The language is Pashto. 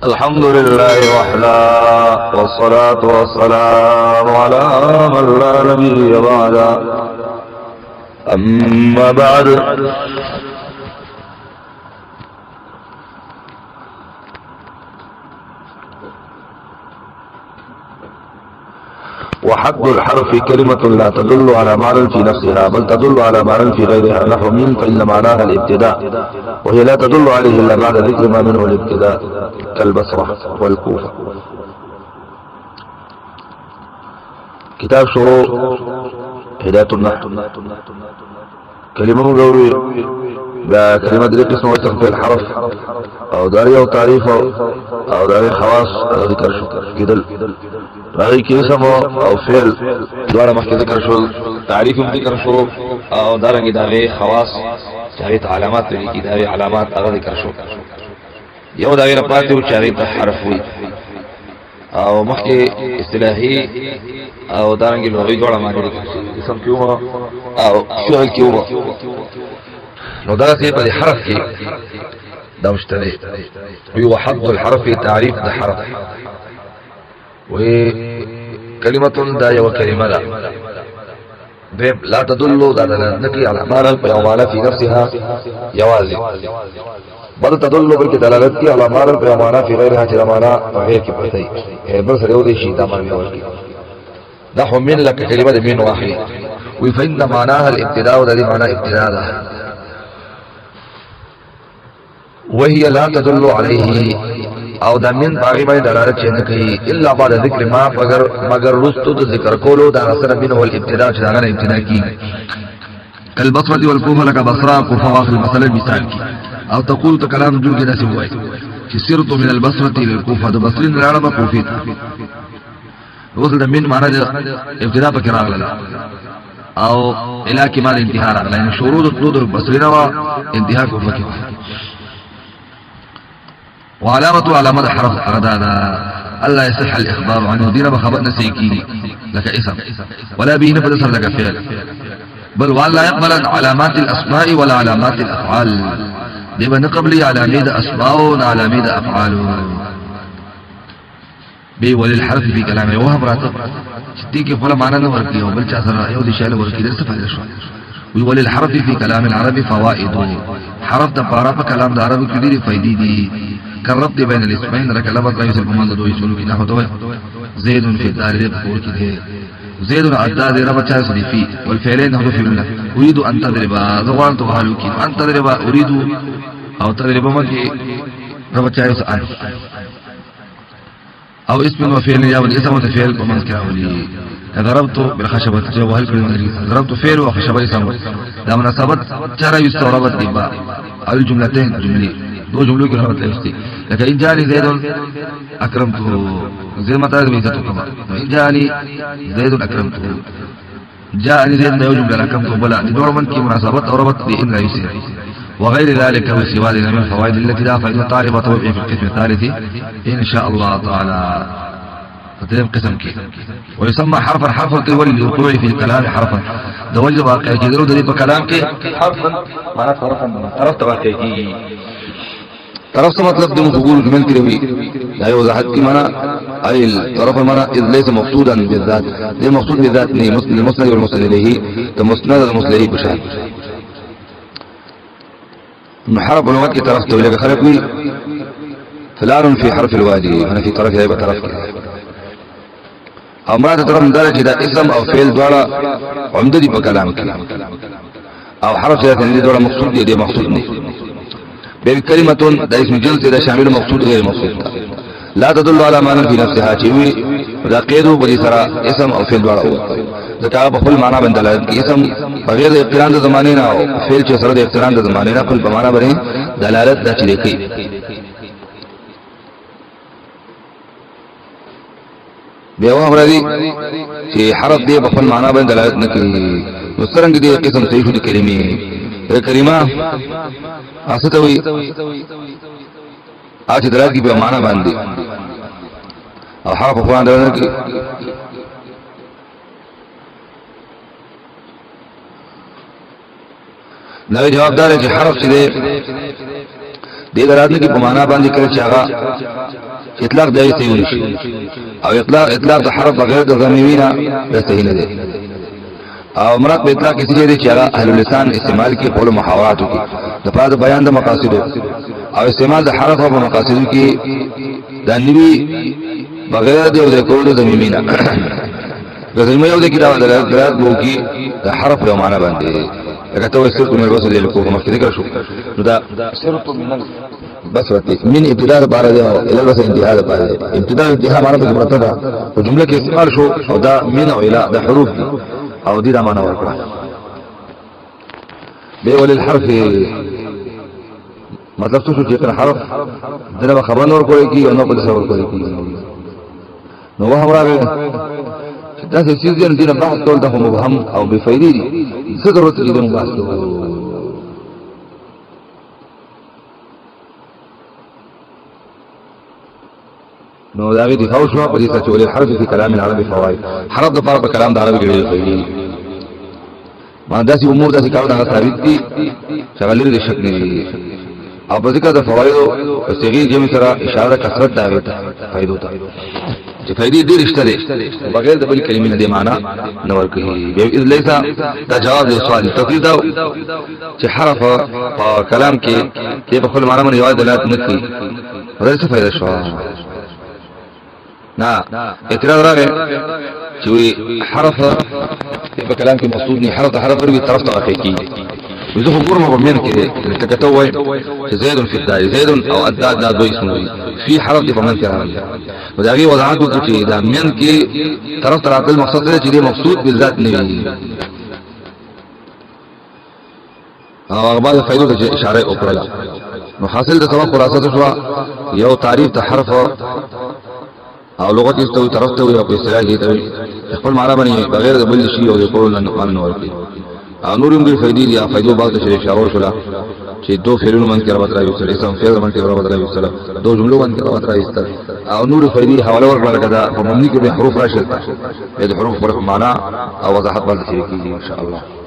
الحمد لله وحده والصلاة والسلام على من لا نبي بعده. أما بعد، وحد الحرف كلمة لا تدل على معنى في نفسها بل تدل على معنى في غيرها، نحو من فإن معناها الابتداء، وهي لا تدل عليه إلا بعد ذكر ما منه الابتداء، كالبصرة والكوفة. كتاب شروط هداية النحو. كلمة مجوري دا كلمة دي قسم ويسم في الحرف او داري او تعريف او داري خواص او ذكر شو كدل راغي كيسم او فعل دوارا محكي ذكر شو تعريف ذكر شو او دارنگي داري خواص چاہیت علامات کی داري علامات اغا ذكر شو یو داري رپاتي و چاہیت حرف وی او محكي اصطلاحي او دارنگي لغوی دوارا معنی ذكر شو اسم کیوما او فعل کیوما نو دا سی په حرف کې دا مشتري وي حد الحرف تعريف ده حرف وكلمة دا يو كلمة لا تدل دا دلالتك على معنى ومعنى في نفسها جوازي بل تدل بلك دلالتك على معنى ومعنى في غيرها جل معنى غير كبرتي بس ريوضي شيء دامان بيوالك نحو من لك كلمة من واحد وفإن معناها الابتداء وذلك معنى ابتداء ده وهي لا تدل عليه او دا من باغی باندې دلالت کوي الا بعد ذکر ما مگر رستو ذکر کولو دا اثر منه الابتداء چې دا ابتداء کی کالبصره والكوفه لك بصره كوفه واخر مثلا مثال کی او تقول كلام جو کې نسي وای چې سرت من البصره الى الكوفه د بصرین العرب کوفه وصل د من معنی ابتداء پکې راغله او الى کمال انتهاء راغله یعنی شروط طلوع البصرین وا انتهاء کوفه کې وعلامة علامة حرف أردادا ألا يصح الإخبار عنه دين بخبر نسيكي لك اسم ولا به نفذ لك فعل بل ولا يقبل علامات الأسماء ولا علامات الأفعال ديما نقبلي علامات أسماء وعلامات أفعال بي وللحرف في كلامه وهم راتب شديك فلا معنى نوركي وبل شاسر رأيه ودي شايل وركي درس فعل شوي وللحرف في كلام العربي فوائد حرف تبارا كلام العربي كثير فايدي دي كالربط بين الاسمين لك لفظ لا يسلب من دو يسلو في نحو دوه زيد في الدار بقول كده زيد عداد ربط شاسدي فيه والفعلين نحو في منه أريد أن تضرب زغوان تغالوكي أن تضرب أريد أو تضرب مكي ربط شاسد أن أو اسم وفعل يا والاسم وتفعل ومن كاولي ضربت بالخشبة جواب هل كلمة ضربت فعل وخشبة اسم ده مناسبة ترى يستغربت دبا أو الجملتين جملي دو جملوں کی رحمت ہے لیکن ان جانی زید اکرمته زید متا بیزت کما ان جانی زید اکرمته جاءني زید نو جملہ اکرمته بلا دور من کی مناسبت اور ربط بان لا يصير وغير ذلك وسوى ذلك من الفوائد التي لا فائده طالبه توقع في القسم الثالث ان شاء الله تعالى فتم قسم كي ويسمى حرفا حرفا كول للوقوع في الكلام حرفا ده وجب كيدرو ده بكلام كي حرفا معناته حرفا عرفت واقعي طرف سے مطلب دم حقوق من کروی لا وضاحت کی معنی اي الطرف المعنى اذ ليس مقصودا بالذات ده مقصود بالذات نہیں المسند والمسند الیہ تو مسند والمسند الیہ بشان محرف لغت کی طرف تو لگا خلق وی فلان في حرف الوادي انا في طرف هيبه طرف امرات طرف درجه ده اسم او فعل دوڑا عمدہ دی کلام او حرف ذات دوڑا مقصود دی مقصود نہیں بكلمة ده اسم جنس ده شامل مقصود غير مقصود لا تدل على معنى في نفسها چوي ده قيدو بدي سرا اسم او فعل دوڑا هو ذکا بخل معنی بندلالت کی اسم بغیر اقتران ده زمانے نہ ہو فعل چ سره ده اقتران ده زمانے نہ کل بمعنی بنے دلالت ده چي کی بیا امرادي چې حرف دی بخل معنی بندلالت نہ کی وسرنګ دي قسم صحیح دي کلمې کریمه اسدوی اج دراجی په معنا باندې او حرف په باندې کې نو جواب دار چې حرف دې دې دراتنه کې په معنا باندې کړي چې هغه اطلاق دی صحیح نشي او اطلاق د حرف بغیر د ضمیرنا د صحیح نه دی او مراد په اطلاق کې څه دي چې هغه اهل اللسان استعمال کې په محاوراتو کې د پاره بیان د مقاصد او استعمال د حرف او مقاصد کې د نبی بغیر د کول د ضمیرنا د ضمیر یو د کې دا درات وو کې د حرف له معنا باندې لکه تو سرت من الوصل الى الكوفه مخکې ذکر شو نو دا سرت من بس ورته من ابتداء بار دی الى الوصل انتهاء بار دی ابتداء انتهاء معنا په مرتبه په جمله کې استعمال شو او دا من او الى د حروف دي او دې دا معنا ورکړه به ول الحرف مطلب څه شو چې حرف دغه خبر نور کوي کی او نو په تصور کوي کی نو وه راغی دا څه چیز دي نه بحث کول د مبهم او بفیدی دي څه ضرورت دي موږ بحث کوو نو دا غي دي خو شو په دې چې ول الحرف في كلام العربي فوائد حرف د فرق کلام د عربي کې ما داسې امور داسې کار دا ثابت دي چې غلې د شک نه او په ذکر د فوائد او صيغه جمع سره اشاره کثرت دا فائدو ته چې فائدې ډېر شته دي بغیر د بل کلمې نه دی معنا نو ورکوي به اذ ليس دا جواب دی سوال تقریر دا چې حرف او کلام کې په خپل معنا باندې یوه دلالت نه کوي ورته څه فائدہ شو نه اعتراض راغی چې حرف په کلام کې مقصود نه حرف ورې طرف ته راځي وزه خبر ما بمين كده تكتوي زيد في الدال زيد او الدال دا دوی اسمه في حرف دي فمن كده وداغي وضعاتو چې دا من کې طرف ترات المقصد دی چې دی مقصود بالذات نه وي او بعد فائدو ته اشاره وکړه نو حاصل د سبب خلاصه شو یو تعریف د حرف او لغت استوي طرف ته وي او په اصطلاح کې خپل معنا باندې بغیر د بل شي او د کول نه نور کوي او نورم به فائدې دي فائدو بعد چې اشاره شولا چې دو فعلونو باندې رابط راوي سره اسم فعل باندې رابط راوي سره دو جملو باندې رابط راوي سره او نور فائدې حواله ورکړه کدا په مبني کې به حروف راشي د حروف پر معنا او وضاحت باندې کیږي ان شاء الله